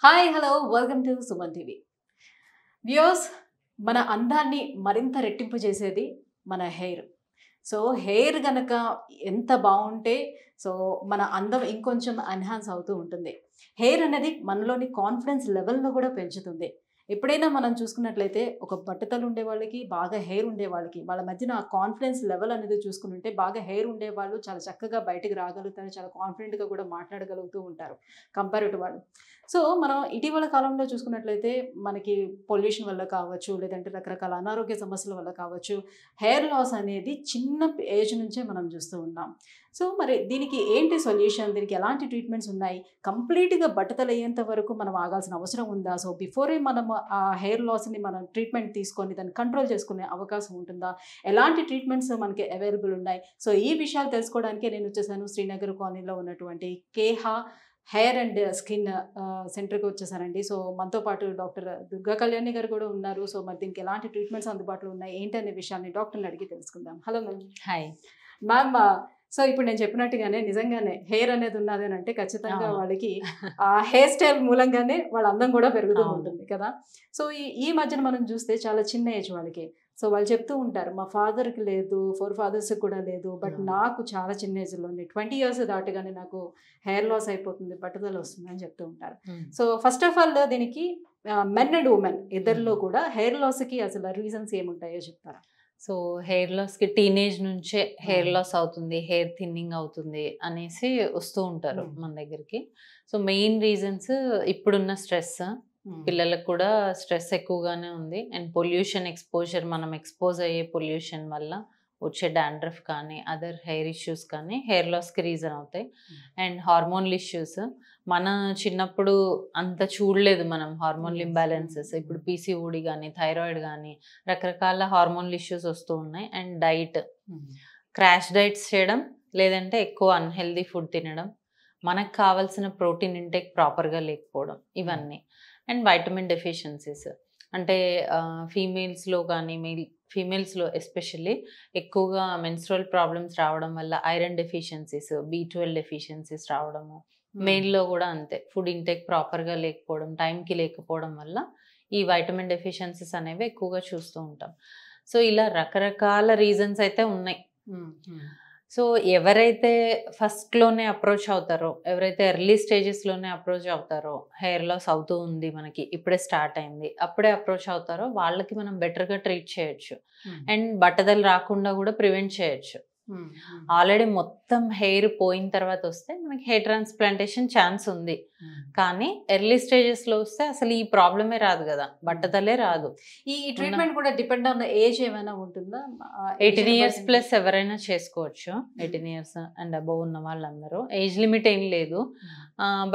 Hi hello welcome to Suman TV viewers. మన అందాన్ని మరింత రెట్టింపు చేసేది మన హెయిర్. సో హెయిర్ గనక ఎంత బాగుంటే మన అందం ఇంకొంచెం ఎన్హాన్స్ అవుతూ ఉంటుంది. హెయిర్ అనేది మనలోని కాన్ఫిడెన్స్ లెవెల్ను కూడా పెంచుతుంది. ఎప్పుడైనా మనం చూసుకున్నట్లయితే ఒక బట్టతలు ఉండే వాళ్ళకి, బాగా హెయిర్ ఉండే వాళ్ళకి, వాళ్ళ మధ్యన ఆ కాన్ఫిడెన్స్ లెవెల్ అనేది చూసుకుంటుంటే బాగా హెయిర్ ఉండే వాళ్ళు చాలా చక్కగా బయటికి రాగలుగుతారు, చాలా కాన్ఫిడెంట్గా కూడా మాట్లాడగలుగుతూ ఉంటారు కంపేర్ టు వాళ్ళు. సో మనం ఇటీవల కాలంలో చూసుకున్నట్లయితే మనకి పొల్యూషన్ వల్ల కావచ్చు, లేదంటే రకరకాల అనారోగ్య సమస్యల వల్ల కావచ్చు, హెయిర్ లాస్ అనేది చిన్న ఏజ్ నుంచే మనం చూస్తూ ఉన్నాం. సో మరి దీనికి ఏంటి సొల్యూషన్, దీనికి ఎలాంటి ట్రీట్మెంట్స్ ఉన్నాయి, కంప్లీట్గా బట్టతలు అయ్యేంత వరకు మనం ఆగాల్సిన అవసరం ఉందా, సో బిఫోరే మనం ఆ హెయిర్ లాస్ని మనం ట్రీట్మెంట్ తీసుకొని దాన్ని కంట్రోల్ చేసుకునే అవకాశం ఉంటుందా, ఎలాంటి ట్రీట్మెంట్స్ మనకి అవైలబుల్ ఉన్నాయి, సో ఈ విషయాలు తెలుసుకోవడానికే నేను వచ్చేసాను శ్రీనగర్ కాలనీలో ఉన్నటువంటి కేహా హెయిర్ అండ్ స్కిన్ సెంటర్కి వచ్చేసానండి. సో మనతో పాటు డాక్టర్ దుర్గా కళ్యాణి గారు కూడా ఉన్నారు. సో మరి దీనికి ఎలాంటి ట్రీట్మెంట్స్ అందుబాటులో ఉన్నాయి ఏంటనే విషయాన్ని డాక్టర్ని అడిగి తెలుసుకుందాం. Hello ma'am. Hi ma'am, so ఇప్పుడు నేను చెప్పినట్టుగానే నిజంగానే హెయిర్ అనేది ఉన్నది అని అంటే ఖచ్చితంగా వాళ్ళకి ఆ హెయిర్ స్టైల్ మూలంగానే వాళ్ళ అందం కూడా పెరుగుతూ ఉంటుంది కదా. సో ఈ మధ్యన మనం చూస్తే చాలా చిన్న ఏజ్ వాళ్ళకి, సో వాళ్ళు చెప్తూ ఉంటారు మా ఫాదర్కి లేదు, 4 ఫాదర్స్కి కూడా లేదు, బట్ నాకు చాలా చిన్న ఏజ్లోనే 20 years దాటగానే నాకు హెయిర్ లాస్ అయిపోతుంది, బట్టతలు వస్తుంది అని చెప్తూ ఉంటారు. సో ఫస్ట్ ఆఫ్ ఆల్ దీనికి మెన్ అండ్ ఉమెన్ ఇద్దరిలో కూడా హెయిర్ లాస్కి అసలు రీజన్స్ ఏముంటాయో చెప్తారా? సో హెయిర్ లాస్కి టీనేజ్ నుంచే హెయిర్ లాస్ అవుతుంది, హెయిర్ థిన్నింగ్ అవుతుంది అనేసి వస్తూ ఉంటారు మన దగ్గరికి. సో మెయిన్ రీజన్స్ ఇప్పుడున్న స్ట్రెస్, పిల్లలకు కూడా స్ట్రెస్ ఎక్కువగానే ఉంది, అండ్ పొల్యూషన్ ఎక్స్పోజర్, మనం ఎక్స్పోజ్ అయ్యే పొల్యూషన్ వల్ల వచ్చే డాండ్రఫ్ కానీ అదర్ హెయిర్ ఇష్యూస్ కానీ హెయిర్ లాస్కి రీజన్ అవుతాయి. అండ్ హార్మోనల్ ఇష్యూస్, మన చిన్నప్పుడు అంత చూడలేదు మనం హార్మోనల్ ఇంబ్యాలెన్సెస్. ఇప్పుడు పీసీఓడి కానీ థైరాయిడ్ కానీ రకరకాల హార్మోనల్ ఇష్యూస్ వస్తూ ఉన్నాయి. అండ్ డైట్, క్రాష్ డైట్స్ చేయడం, లేదంటే ఎక్కువ అన్హెల్దీ ఫుడ్ తినడం, మనకు కావాల్సిన ప్రోటీన్ ఇంటేక్ ప్రాపర్గా లేకపోవడం, ఇవన్నీ. అండ్ వైటమిన్ డెఫిషియన్సీస్ అంటే ఫీమేల్స్లో కానీ ఫీమేల్స్లో ఎస్పెషల్లీ ఎక్కువగా మెన్స్ట్రువల్ ప్రాబ్లమ్స్ రావడం వల్ల ఐరన్ డెఫిషియన్సీస్, B12 డెఫిషియన్సీస్ రావడము. మెయిల్లో కూడా అంతే, ఫుడ్ ఇంటేక్ ప్రాపర్గా లేకపోవడం, టైంకి లేకపోవడం వల్ల ఈ వైటమిన్ డెఫిషియన్సీస్ అనేవి ఎక్కువగా చూస్తూ ఉంటాం. సో ఇలా రకరకాల రీజన్స్ అయితే ఉన్నాయి. సో ఎవరైతే ఫస్ట్లోనే అప్రోచ్ అవుతారో, ఎవరైతే ఎర్లీ స్టేజెస్లోనే అప్రోచ్ అవుతారో, హెయిర్ లాస్ అవుతూ ఉంది మనకి ఇప్పుడే స్టార్ట్ అయింది, అప్పుడే అప్రోచ్ అవుతారో వాళ్ళకి మనం బెటర్గా ట్రీట్ చేయొచ్చు. అండ్ బట్టదలు రాకుండా కూడా ప్రివెంట్ చేయొచ్చు. ఆల్రెడీ మొత్తం హెయిర్ పోయిన తర్వాత వస్తే మనకి హెయిర్ ట్రాన్స్ప్లాంటేషన్ ఛాన్స్ ఉంది, కానీ ఎర్లీ స్టేజెస్ లో వస్తే అసలు ఈ ప్రాబ్లమే రాదు కదా, బట్టతలే రాదు. ఈ ట్రీట్మెంట్ కూడా డిపెండ్ ఆన్ ఏజ్ ఏమైనా ఉంటుందా? 18 years ప్లస్ ఎవరైనా చేసుకోవచ్చు. 18 years అండ్ అబోవ్ ఉన్న వాళ్ళందరూ, ఏజ్ లిమిట్ ఏం లేదు.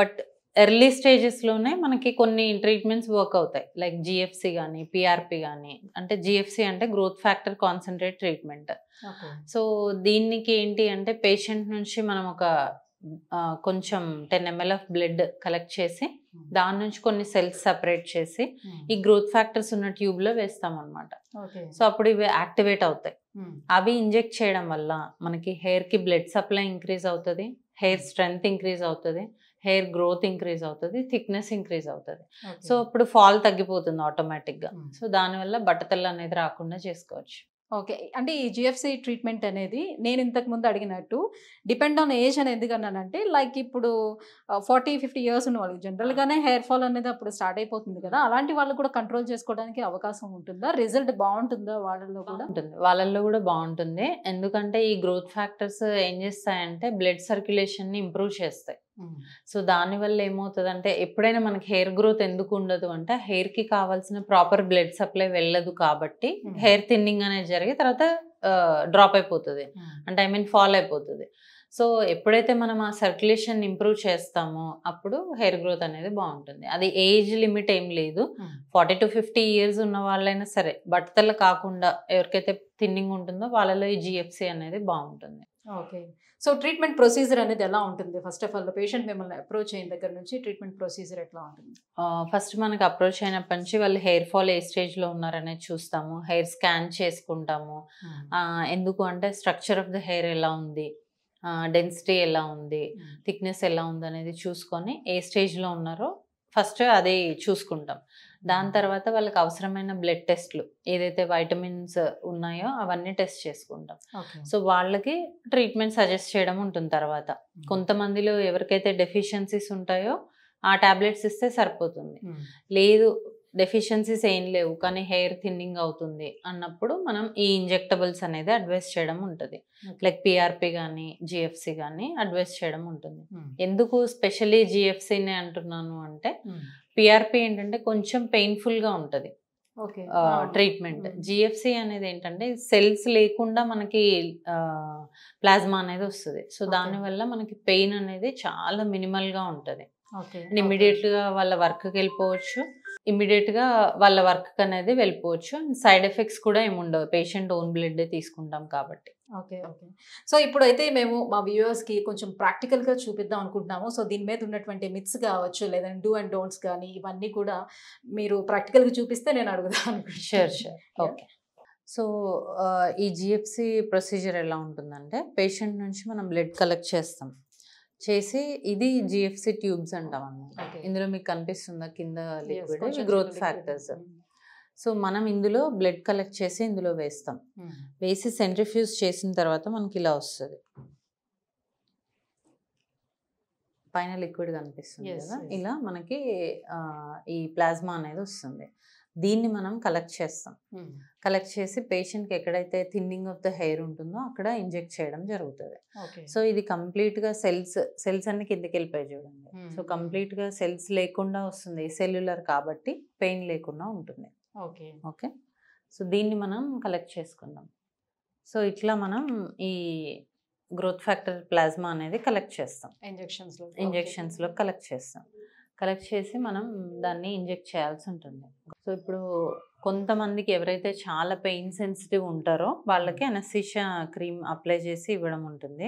బట్ ఎర్లీ స్టేజెస్లోనే మనకి కొన్ని ట్రీట్మెంట్స్ వర్క్ అవుతాయి, లైక్ జిఎఫ్సి కానీ పిఆర్పి కానీ. అంటే జిఎఫ్సి అంటే growth factor concentrate treatment. So దీనికి ఏంటి అంటే పేషెంట్ నుంచి మనం ఒక కొంచెం 10 ml ఆఫ్ బ్లడ్ కలెక్ట్ చేసి దాని నుంచి కొన్ని సెల్స్ సపరేట్ చేసి ఈ గ్రోత్ ఫ్యాక్టర్స్ ఉన్న ట్యూబ్లో వేస్తాం అనమాట. సో అప్పుడు ఇవి యాక్టివేట్ అవుతాయి. అవి ఇంజెక్ట్ చేయడం వల్ల మనకి హెయిర్కి బ్లడ్ సప్లై ఇంక్రీజ్ అవుతుంది, హెయిర్ స్ట్రెంగ్త్ ఇంక్రీజ్ అవుతుంది, హెయిర్ గ్రోత్ ఇంక్రీజ్ అవుతుంది, థిక్నెస్ ఇంక్రీజ్ అవుతుంది. సో అప్పుడు ఫాల్ తగ్గిపోతుంది ఆటోమేటిక్గా. సో దానివల్ల బట్టతలు అనేది రాకుండా చేసుకోవచ్చు. ఓకే, అంటే ఈ జిఎఫ్సి ట్రీట్మెంట్ అనేది నేను ఇంతకు ముందు అడిగినట్టు డిపెండ్ ఆన్ ఏజ్ అని ఎందుకన్నానంటే, లైక్ ఇప్పుడు 40-50 years ఉన్న వాళ్ళకి జనరల్గానే హెయిర్ ఫాల్ అనేది అప్పుడు స్టార్ట్ అయిపోతుంది కదా, అలాంటి వాళ్ళు కూడా కంట్రోల్ చేసుకోవడానికి అవకాశం ఉంటుందా? రిజల్ట్ బాగుంటుందా వాళ్ళల్లో కూడా? ఉంటుంది, వాళ్ళల్లో కూడా బాగుంటుంది. ఎందుకంటే ఈ గ్రోత్ ఫ్యాక్టర్స్ ఏం చేస్తాయంటే బ్లడ్ సర్క్యులేషన్ని ఇంప్రూవ్ చేస్తాయి. సో దానివల్ల ఏమవుతుంది అంటే, ఎప్పుడైనా మనకి హెయిర్ గ్రోత్ ఎందుకు ఉండదు అంటే హెయిర్కి కావాల్సిన ప్రాపర్ బ్లడ్ సప్లై వెళ్ళదు కాబట్టి హెయిర్ థిన్నింగ్ అనేది జరిగి తర్వాత డ్రాప్ అయిపోతుంది, అంటే ఫాల్ అయిపోతుంది. సో ఎప్పుడైతే మనం ఆ సర్క్యులేషన్ ఇంప్రూవ్ చేస్తామో అప్పుడు హెయిర్ గ్రోత్ అనేది బాగుంటుంది. అది ఏజ్ లిమిట్ ఏం లేదు, 40 to 50 years ఉన్న వాళ్ళైనా సరే, బట్టతల కాకుండా ఎవరికైతే థిన్నింగ్ ఉంటుందో వాళ్ళలో ఈ జిఎఫ్సి అనేది బాగుంటుంది. ఓకే, సో ట్రీట్మెంట్ ప్రొసీజర్ అనేది ఎలా ఉంటుంది? ఫస్ట్ ఆఫ్ ఆల్ పేషెంట్ మిమ్మల్ని అప్రోచ్ అయిన దగ్గర నుంచి ట్రీట్మెంట్ ప్రొసీజర్ ఎట్లా ఉంటుంది? ఫస్ట్ మనకు అప్రోచ్ అయినప్పటి నుంచి వాళ్ళు హెయిర్ ఫాల్ ఏ స్టేజ్లో ఉన్నారనేది చూస్తాము, హెయిర్ స్కాన్ చేసుకుంటాము. ఎందుకు అంటే స్ట్రక్చర్ ఆఫ్ ద హెయిర్ ఎలా ఉంది, డెన్సిటీ ఎలా ఉంది, థిక్నెస్ ఎలా ఉంది అనేది చూసుకొని ఏ స్టేజ్లో ఉన్నారో ఫస్ట్ అది చూసుకుంటాం. దాని తర్వాత వాళ్ళకి అవసరమైన బ్లడ్ టెస్ట్లు ఏదైతే వైటమిన్స్ ఉన్నాయో అవన్నీ టెస్ట్ చేసుకుంటాం. సో వాళ్ళకి ట్రీట్మెంట్ సజెస్ట్ చేయడం ఉంటుంది. తర్వాత కొంతమందిలో ఎవరికైతే డెఫిషియన్సీస్ ఉంటాయో ఆ టాబ్లెట్స్ ఇస్తే సరిపోతుంది. లేదు డెఫిషియన్సీస్ ఏం లేవు కానీ హెయిర్ థిన్నింగ్ అవుతుంది అన్నప్పుడు మనం ఈ ఇంజెక్టబుల్స్ అనేది అడ్వైస్ చేయడం ఉంటుంది. లైక్ పిఆర్పి కానీ జిఎఫ్సి కానీ అడ్వైస్ చేయడం ఉంటుంది. ఎందుకు స్పెషల్లీ జిఎఫ్సిని అంటున్నాను అంటే పిఆర్పి ఏంటంటే కొంచెం పెయిన్ఫుల్గా ఉంటుంది ట్రీట్మెంట్. జిఎఫ్సి అనేది ఏంటంటే సెల్స్ లేకుండా మనకి ప్లాస్మా అనేది వస్తుంది. సో దానివల్ల మనకి పెయిన్ అనేది చాలా మినిమల్గా ఉంటుంది. ఇమ్మీడియట్గా వాళ్ళ వర్క్కి వెళ్ళిపోవచ్చు, ఇమ్మీడియట్గా వాళ్ళ వర్క్ అనేది వెళ్ళిపోవచ్చు. సైడ్ ఎఫెక్ట్స్ కూడా ఏమి ఉండవు, పేషెంట్ ఓన్ బ్లడ్ తీసుకుంటాం కాబట్టి. ఓకే. సో ఇప్పుడైతే మేము మా వ్యూవర్స్కి కొంచెం ప్రాక్టికల్గా చూపిద్దాం అనుకుంటున్నాము. సో దీని మీద ఉన్నటువంటి మిత్స్ కావచ్చు లేదంటే డూ అండ్ డోంట్స్ కానీ ఇవన్నీ కూడా మీరు ప్రాక్టికల్గా చూపిస్తే నేను అడుగుదాం అనుకుంటున్నాను. షూర్. ఓకే. సో ఈ జిఎఫ్సి ప్రొసీజర్ ఎలా ఉంటుందంటే పేషెంట్ నుంచి మనం బ్లడ్ కలెక్ట్ చేసి ఇది జిఎఫ్సి ట్యూబ్స్ అంటాం అన్నమాట. ఇందులో మీకు కనిపిస్తుందా కింద లిక్విడ్, గ్రోత్ ఫ్యాక్టర్స్. సో మనం ఇందులో బ్లడ్ కలెక్ట్ చేసి ఇందులో వేసి సెంట్రిఫ్యూజ్ చేసిన తర్వాత మనకి ఇలా వస్తుంది. పైన లిక్విడ్ కనిపిస్తుంది కదా, ఇలా మనకి ఈ ప్లాస్మా అనేది వస్తుంది. దీన్ని మనం కలెక్ట్ చేసి పేషెంట్కి ఎక్కడైతే థిన్నింగ్ ఆఫ్ ద హెయిర్ ఉంటుందో అక్కడ ఇంజెక్ట్ చేయడం జరుగుతుంది. సో ఇది కంప్లీట్గా సెల్స్ అన్ని కిందకి వెళ్ళిపోయి చూడండి. సో కంప్లీట్గా సెల్స్ లేకుండా వస్తుంది, సెల్యులర్ కాబట్టి పెయిన్ లేకుండా ఉంటుంది. ఓకే. సో దీన్ని మనం కలెక్ట్ చేసుకుందాం. సో ఇట్లా మనం ఈ గ్రోత్ ఫ్యాక్టర్ ప్లాస్మా అనేది కలెక్ట్ చేస్తాం, ఇంజెక్షన్స్లో కలెక్ట్ చేసి మనం దాన్ని ఇంజెక్ట్ చేయాల్సి ఉంటుంది. సో ఇప్పుడు కొంతమందికి ఎవరైతే చాలా పెయిన్ సెన్సిటివ్ ఉంటారో వాళ్ళకి అనస్థీషియా క్రీమ్ అప్లై చేసి ఇవ్వడం ఉంటుంది.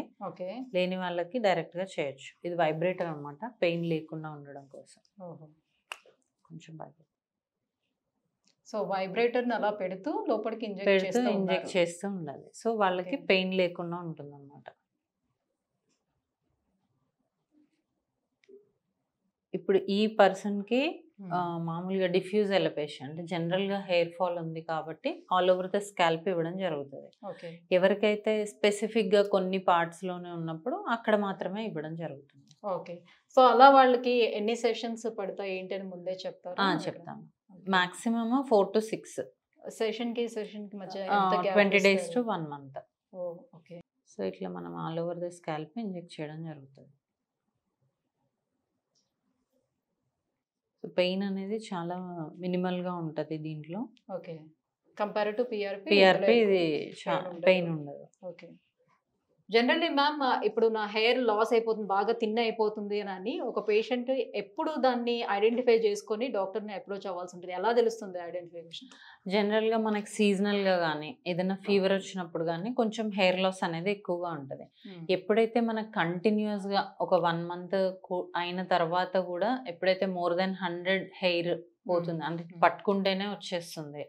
లేని వాళ్ళకి డైరెక్ట్గా చేయొచ్చు. ఇది వైబ్రేటర్ అనమాట, పెయిన్ లేకుండా ఉండడం కోసం. కొంచెం వైబ్రేట్. సో వైబ్రేటర్ని అలా పెడుతూ లోపలికి ఇంజెక్ట్ చేస్తూ ఉండాలి. సో వాళ్ళకి పెయిన్ లేకుండా ఉంటుంది అనమాట. ఇప్పుడు ఈ పర్సన్కి మామూలుగా డిఫ్యూజ్ ఎలపేషన్ అంటే జనరల్గా హెయిర్ ఫాల్ ఉంది కాబట్టి ఆల్ ఓవర్ ద స్కాల్ప్ ఇవ్వడం జరుగుతుంది. ఎవరికైతే స్పెసిఫిక్గా కొన్ని పార్ట్స్లోనే ఉన్నప్పుడు అక్కడ మాత్రమే ఇవ్వడం జరుగుతుంది. ఓకే. సో అలా వాళ్ళకి ఎన్ని సెషన్స్ పడతాయి ఏంటి అని ముందే చెప్తాము. మాక్సిమమ్ 4 to 6 సెషన్కి మధ్య 20 days to 1 month. సో ఇట్లా మనం all over the scalp inject చేయడం జరుగుతుంది. సో పెయిన్ అనేది చాలా మినిమల్గా ఉంటుంది దీంట్లో. కంపేర్ టు పిఆర్పి ఇది పెయిన్ ఉండదు. జనరల్లీ మ్యామ్ ఇప్పుడు నా హెయిర్ లాస్ అయిపోతుంది, బాగా థిన్ అయిపోతుంది అని ఒక పేషెంట్ ఎప్పుడు దాన్ని ఐడెంటిఫై చేసుకొని డాక్టర్ని అప్రోచ్ అవ్వాల్సి ఉంటుంది? ఎలా తెలుస్తుంది ఐడెంటిఫికేషన్? జనరల్గా మనకి సీజనల్గా కానీ ఏదైనా ఫీవర్ వచ్చినప్పుడు కానీ కొంచెం హెయిర్ లాస్ అనేది ఎక్కువగా ఉంటుంది. ఎప్పుడైతే మనకు కంటిన్యూస్గా ఒక 1 month అయిన తర్వాత కూడా ఎప్పుడైతే మోర్ దెన్ 100 హెయిర్ పోతుంది అంటే పట్టుకుంటేనే వచ్చేస్తుంది,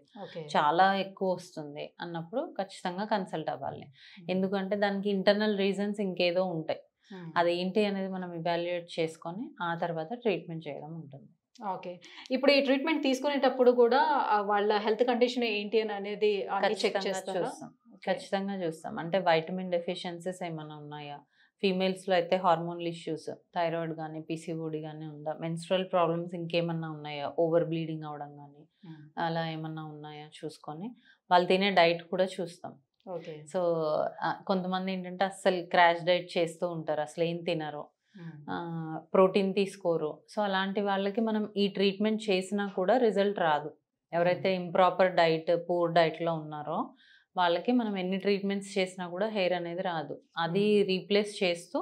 చాలా ఎక్కువ వస్తుంది అన్నప్పుడు ఖచ్చితంగా కన్సల్ట్ అవ్వాలి. ఎందుకంటే దానికి ఇంటర్నల్ రీజన్స్ ఇంకేదో ఉంటాయి. అదేంటి అనేది మనం ఇవాల్యుయేట్ చేసుకొని ఆ తర్వాత ట్రీట్మెంట్ చేయడం ఉంటుంది. ఓకే. ఇప్పుడు ఈ ట్రీట్మెంట్ తీసుకునేటప్పుడు కూడా వాళ్ళ హెల్త్ కండిషన్ ఏంటి అని అనేది ఖచ్చితంగా చూస్తాం. అంటే వైటమిన్ డెఫిషియన్సీస్ ఏమైనా ఉన్నాయా, ఫీమేల్స్లో అయితే హార్మోనల్ ఇష్యూస్ థైరాయిడ్ కానీ పిసిఓడి కానీ ఉందా, మెన్స్ట్రల్ ప్రాబ్లమ్స్ ఇంకేమన్నా ఉన్నాయా, ఓవర్ బ్లీడింగ్ అవడం కానీ అలా ఏమన్నా ఉన్నాయా చూసుకొని వాళ్ళు తినే డైట్ కూడా చూస్తాం. సో కొంతమంది ఏంటంటే అస్సలు క్రాష్ డైట్ చేస్తూ ఉంటారు, అసలు ఏం తినరు, ప్రోటీన్ తీసుకోరు. సో అలాంటి వాళ్ళకి మనం ఈ ట్రీట్మెంట్ చేసినా కూడా రిజల్ట్ రాదు. ఎవరైతే ఇంప్రాపర్ డైట్ పూర్ డైట్లో ఉన్నారో వాళ్ళకి మనం ఎన్ని ట్రీట్మెంట్స్ చేసినా కూడా హెయిర్ అనేది రాదు. అది రీప్లేస్ చేస్తూ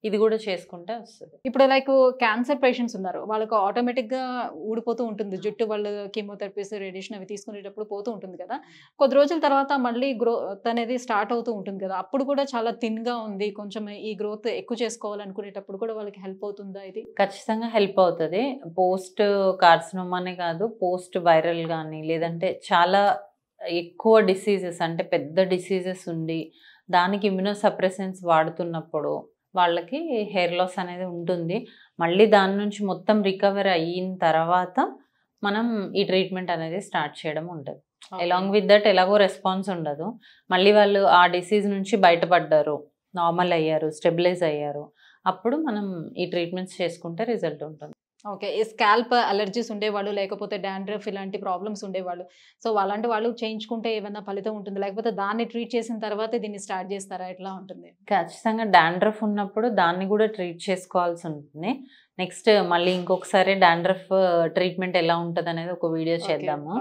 ఇది కూడా చేసుకుంటే వస్తుంది. ఇప్పుడు లైక్ క్యాన్సర్ పేషెంట్స్ ఉన్నారు, వాళ్ళకు ఆటోమేటిక్గా ఊడిపోతూ ఉంటుంది జుట్టు, వాళ్ళు కీమోథెరపీస్ రేడియేషన్ అవి తీసుకునేటప్పుడు పోతూ ఉంటుంది కదా, కొద్ది రోజుల తర్వాత మళ్ళీ గ్రోత్ అనేది స్టార్ట్ అవుతూ ఉంటుంది కదా, అప్పుడు కూడా చాలా థిన్గా ఉంది, కొంచెం ఈ గ్రోత్ ఎక్కువ చేసుకోవాలనుకునేటప్పుడు కూడా వాళ్ళకి హెల్ప్ అవుతుందా? ఇది ఖచ్చితంగా హెల్ప్ అవుతుంది. పోస్ట్ కార్సినోమానే కాదు, పోస్ట్ వైరల్ కానీ లేదంటే చాలా ఎక్కువ డిసీజెస్ అంటే పెద్ద డిసీజెస్ ఉండి దానికి ఇమ్యూనోసప్రెసెన్స్ వాడుతున్నప్పుడు వాళ్ళకి హెయిర్ లాస్ అనేది ఉంటుంది. మళ్ళీ దాని నుంచి మొత్తం రికవర్ అయిన తర్వాత మనం ఈ ట్రీట్మెంట్ అనేది స్టార్ట్ చేయడం ఉంటుంది. అలాంగ్ విత్ దట్ ఎలాగో రెస్పాన్స్ ఉండదు. మళ్ళీ వాళ్ళు ఆ డిసీజ్ నుంచి బయటపడ్డారు, నార్మల్ అయ్యారు, స్టెబిలైజ్ అయ్యారు, అప్పుడు మనం ఈ ట్రీట్మెంట్స్ చేసుకుంటే రిజల్ట్ ఉంటుంది. ఓకే. ఈ స్కాల్ప్ అలర్జీస్ ఉండేవాళ్ళు, లేకపోతే డాండ్రఫ్ ఇలాంటి ప్రాబ్లమ్స్ ఉండేవాళ్ళు. సో అలాంటి వాళ్ళు చేయించుకుంటే ఏమైనా ఫలితం ఉంటుంది, లేకపోతే దాన్ని ట్రీట్ చేసిన తర్వాతే దీన్ని స్టార్ట్ చేస్తారా, ఎట్లా ఉంటుంది? ఖచ్చితంగా డాండ్రఫ్ ఉన్నప్పుడు దాన్ని కూడా ట్రీట్ చేసుకోవాల్సి ఉంటుంది. నెక్స్ట్ మళ్ళీ ఇంకొకసారి డాండ్రఫ్ ట్రీట్మెంట్ ఎలా ఉంటుంది అనేది ఒక వీడియో చేద్దాము.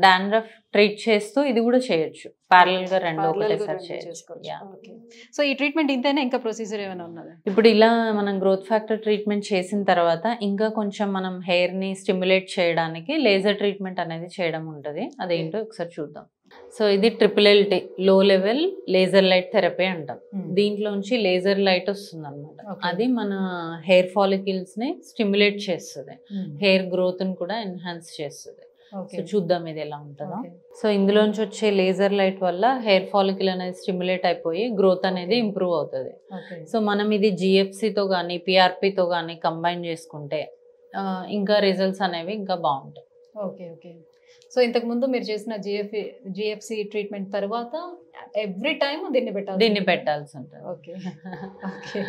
డాండ్రఫ్ ట్రీట్ చేస్తూ ఇది కూడా చేయొచ్చు, ప్యారలల్ గా రెండు ఒకటేసారి చేయొచ్చు. సో ఈ ట్రీట్మెంట్ ఇంతేనా, ఇంకా ప్రొసీజర్ ఏమైనా ఉన్నదా? ఇప్పుడు ఇలా మనం గ్రోత్ ఫ్యాక్టర్ ట్రీట్మెంట్ చేసిన తర్వాత ఇంకా కొంచెం మనం హెయిర్ ని స్టిమ్యులేట్ చేయడానికి లేజర్ ట్రీట్మెంట్ అనేది చేయడం ఉంటుంది. అదేంటో ఒకసారి చూద్దాం. సో ఇది LLT, లో లెవెల్ లేజర్ లైట్ థెరపీ అంటాం. దీంట్లోంచి లేజర్ లైట్ వస్తుంది అనమాట. అది మన హెయిర్ ఫాలికల్స్ ని స్టిమ్యులేట్ చేస్తుంది, హెయిర్ గ్రోత్ ని కూడా ఎన్హాన్స్ చేస్తుంది. సో చూద్దాం ఇది ఎలా ఉంటుందో. సో ఇందులోంచి వచ్చే లేజర్ లైట్ వల్ల హెయిర్ ఫాలికల్ అనేది స్టిమ్యులేట్ అయిపోయి గ్రోత్ అనేది ఇంప్రూవ్ అవుతుంది. సో మనం ఇది GFCతో కానీ PRPతో కానీ కంబైన్ చేసుకుంటే ఇంకా రిజల్ట్స్ అనేవి ఇంకా బాగుంటాయి. Okay okay. సో ఇంతకు ముందు మీరు చేసిన GFC ట్రీట్మెంట్ తర్వాత ఎవ్రీ టైమ్ దీన్ని పెట్టాల్సి ఉంటుంది. Okay okay.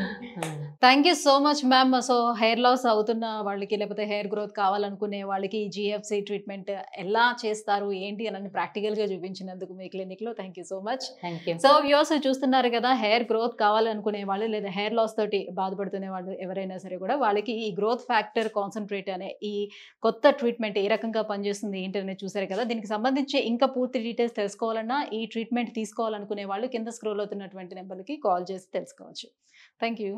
Thank you so much ma'am. So hair loss అవుతున్న వాళ్ళకి, లేకపోతే హెయిర్ గ్రోత్ కావాలనుకునే వాళ్ళకి GFC ట్రీట్మెంట్ ఎలా చేస్తారు ఏంటి అని ప్రాక్టికల్గా చూపించినందుకు మీ క్లినిక్లో thank you so much. So viewers చూస్తున్నారు కదా, హెయిర్ గ్రోత్ కావాలనుకునే వాళ్ళు లేదా హెయిర్ లాస్ తోటి బాధపడుతునే వాళ్ళు ఎవరైనా సరే కూడా వాళ్ళకి ఈ గ్రోత్ ఫ్యాక్టర్ కాన్సన్ట్రేట్ అనే ఈ కొత్త ట్రీట్మెంట్ ఏ రకంగా పనిచేస్తుంది ఏంటి అనేది చూసారు కదా. దీనికి సంబంధించి ఇంకా పూర్తి డీటెయిల్స్ తెలుసుకోవాలన్నా, ఈ ట్రీట్మెంట్ తీసుకోవాలనుకునే వాళ్ళు కింద స్క్రోల్ అవుతున్నటువంటి నెంబర్కి కాల్ చేసి తెలుసుకోవచ్చు. Thank you.